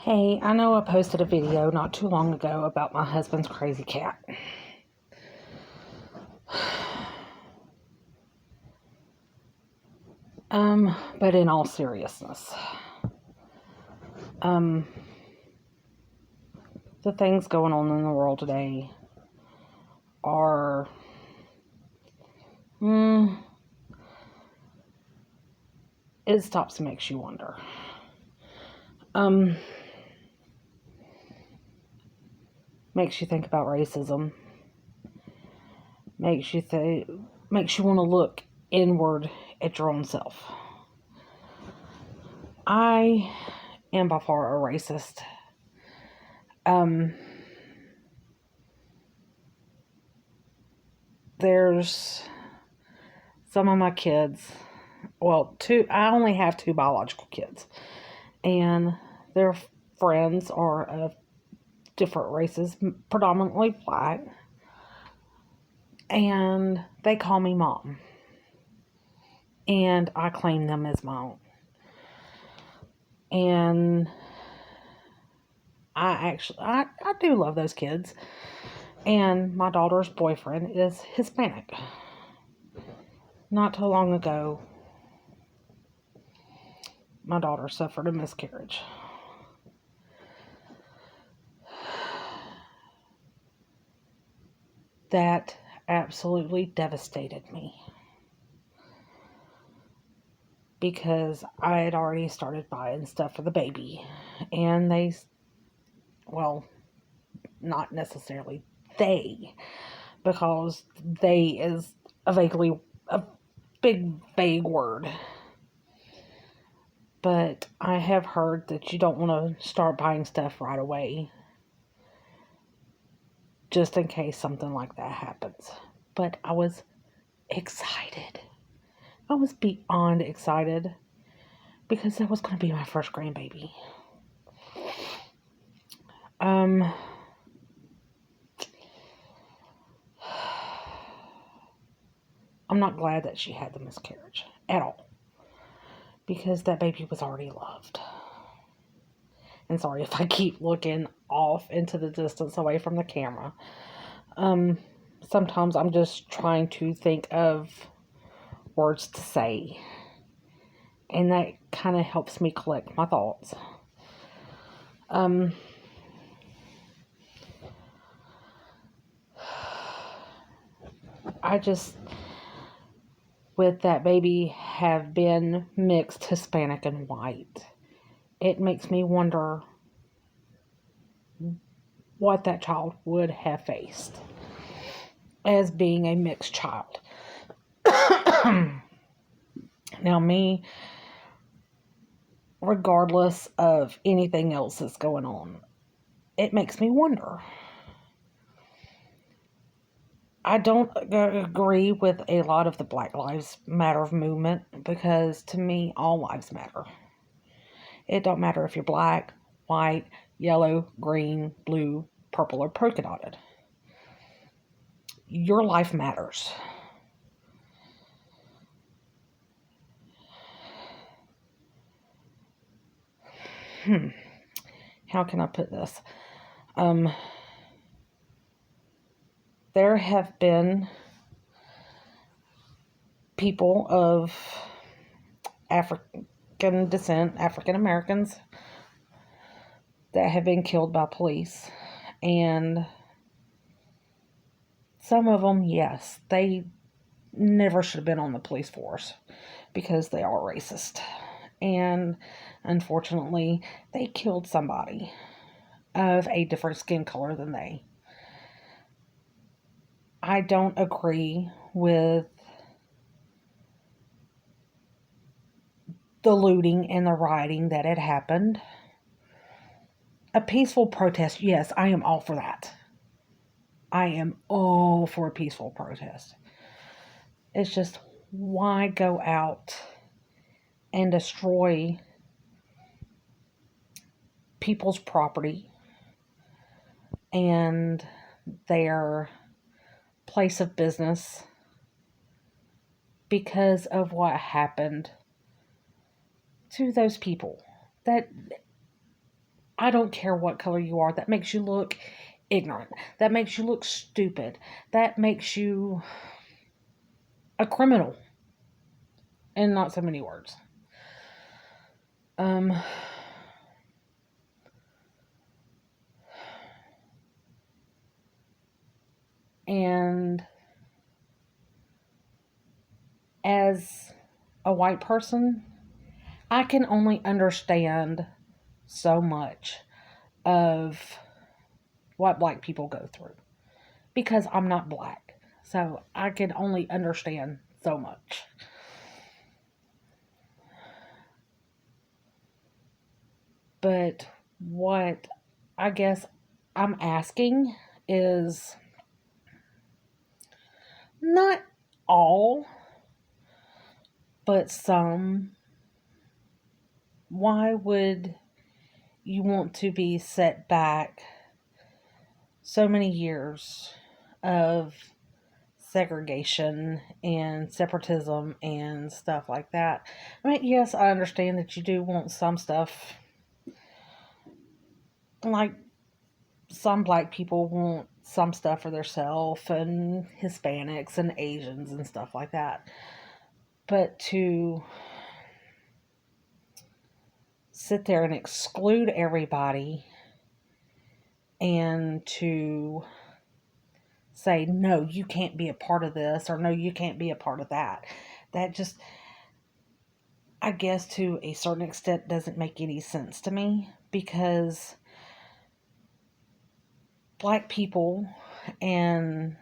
Hey, I know I posted a video not too long ago about my husband's crazy cat. But in all seriousness, the things going on in the world today are, it stops and makes you wonder. Makes you think about racism. Makes you want to look inward at your own self. I am by far a racist. There's some of my kids, I only have two biological kids, and their friends are of different races, predominantly black, and they call me mom, and I claim them as my own. And I do love those kids, and my daughter's boyfriend is Hispanic. Not too long ago, my daughter suffered a miscarriage. That absolutely devastated me, because I had already started buying stuff for the baby, and not necessarily because they is a big vague word. But I have heard that you don't want to start buying stuff right away, just in case something like that happens. But I was excited. I was beyond excited, because that was going to be my first grandbaby. I'm not glad that she had the miscarriage at all, because that baby was already loved. And sorry if I keep looking off into the distance away from the camera. Sometimes I'm just trying to think of words to say, and that kind of helps me collect my thoughts. I just, with that baby have been mixed Hispanic and white, it makes me wonder what that child would have faced as being a mixed child. Now, me, regardless of anything else that's going on, it makes me wonder. I don't agree with a lot of the Black Lives Matter movement, because to me, all lives matter. It don't matter if you're black, white, yellow, green, blue, purple, or polka dotted. Your life matters. How can I put this? There have been people of African descent, African Americans, that have been killed by police. And some of them, yes, they never should have been on the police force, because they are racist. And unfortunately, they killed somebody of a different skin color than they. I don't agree with the looting and the rioting that had happened. A peaceful protest, yes, I am all for that. I am all for a peaceful protest. It's just, why go out and destroy people's property and their place of business because of what happened to those people? That I don't care what color you are. That makes you look ignorant. That makes you look stupid. That makes you a criminal, in not so many words. Um, and as a white person, I can only understand so much of what black people go through because I'm not black. So I can only understand so much. But what I guess I'm asking is not all, but some. Why would you want to be set back so many years of segregation and separatism and stuff like that? I mean, yes, I understand that you do want some stuff, like some black people want some stuff for themselves, and Hispanics and Asians and stuff like that. But to sit there and exclude everybody and to say, no, you can't be a part of this, or no, you can't be a part of that, that just, I guess, to a certain extent, doesn't make any sense to me because black people, and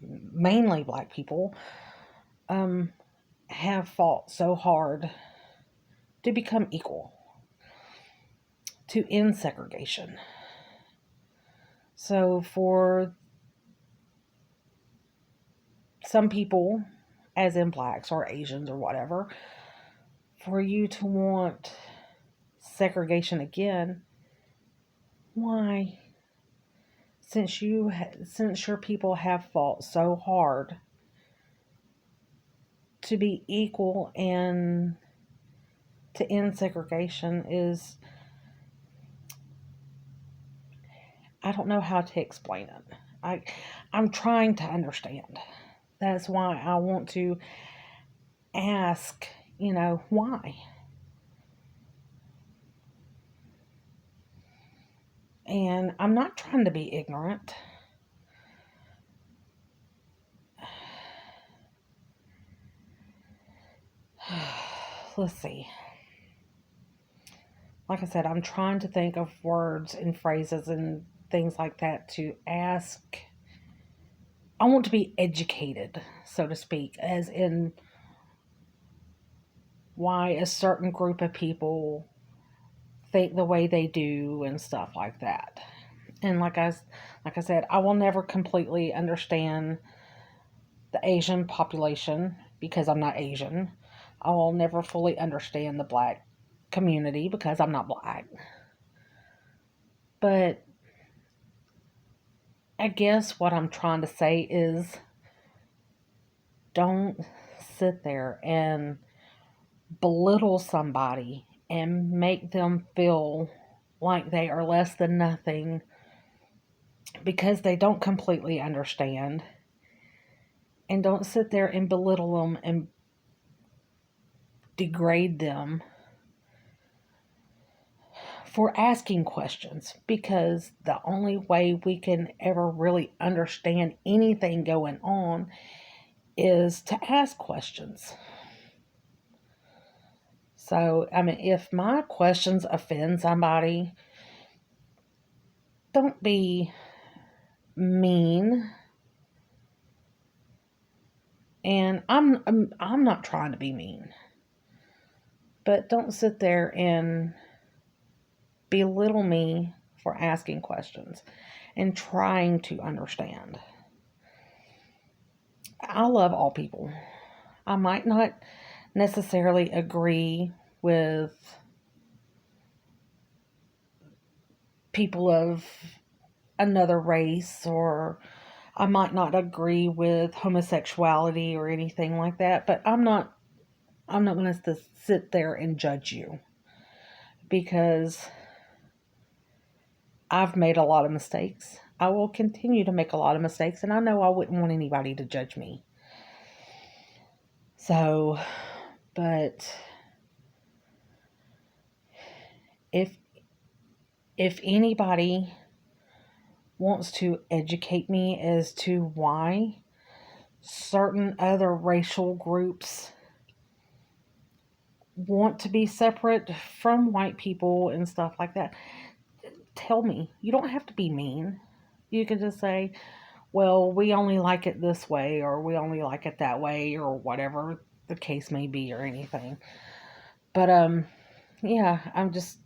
mainly black people, um, have fought so hard to become equal, to end segregation. So for some people, as in blacks or Asians or whatever, for you to want segregation again, why? Since your people have fought so hard to be equal and to end segregation, is, I don't know how to explain it. I I'm trying to understand. That's why I want to ask, why? And I'm not trying to be ignorant. Let's see. Like I said, I'm trying to think of words and phrases and things like that to ask. I want to be educated, so to speak, as in why a certain group of people think the way they do and stuff like that. And like I said, I will never completely understand the Asian population because I'm not Asian. I will never fully understand the black community because I'm not black. But I guess what I'm trying to say is, don't sit there and belittle somebody and make them feel like they are less than nothing because they don't completely understand. And don't sit there and belittle them and degrade them for asking questions, because the only way we can ever really understand anything going on is to ask questions. So, I mean, if my questions offend somebody, don't be mean. And I'm not trying to be mean, but don't sit there and belittle me for asking questions and trying to understand. I love all people. I might not necessarily agree with people of another race, or I might not agree with homosexuality or anything like that, but I'm not going to sit there and judge you because I've made a lot of mistakes. I will continue to make a lot of mistakes, and I know I wouldn't want anybody to judge me. So, but if anybody wants to educate me as to why certain other racial groups want to be separate from white people and stuff like that, tell me. You don't have to be mean. You can just say, well, we only like it this way, or we only like it that way, or whatever the case may be, or anything. But, yeah, I'm just,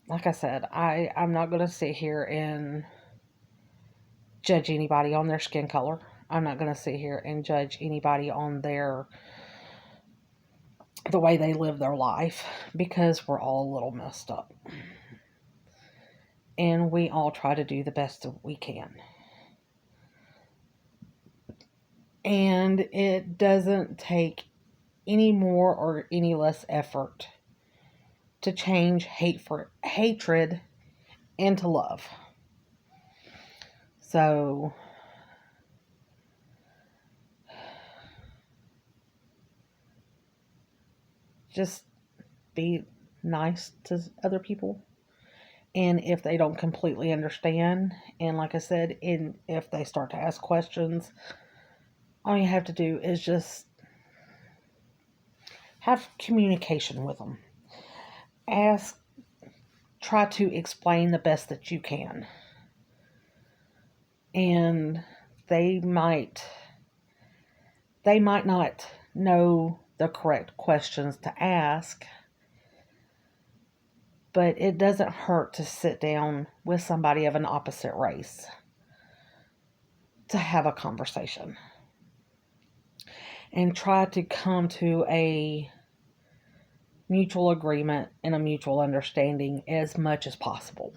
like I said, I'm not going to sit here and judge anybody on their skin color. I'm not going to sit here and judge anybody on the way they live their life, because we're all a little messed up. And we all try to do the best that we can. And it doesn't take any more or any less effort to change hatred into love. So, just be nice to other people. And if they don't completely understand, and like I said, if they start to ask questions, all you have to do is just have communication with them. Try to explain the best that you can. And they might not know the correct questions to ask, but it doesn't hurt to sit down with somebody of an opposite race to have a conversation and try to come to a mutual agreement and a mutual understanding as much as possible.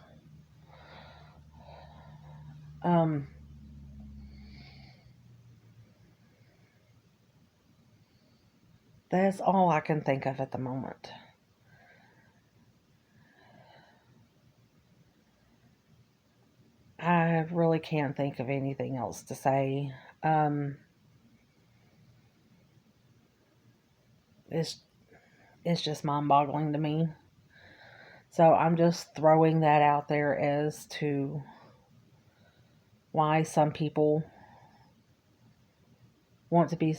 That's all I can think of at the moment. I really can't think of anything else to say. It's just mind-boggling to me. So I'm just throwing that out there as to why some people want to be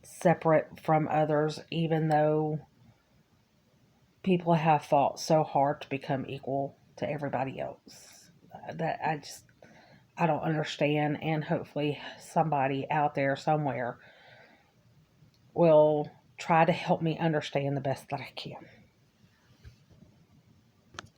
separate from others, even though people have fought so hard to become equal to everybody else. That I don't understand, and hopefully somebody out there somewhere will try to help me understand the best that I can.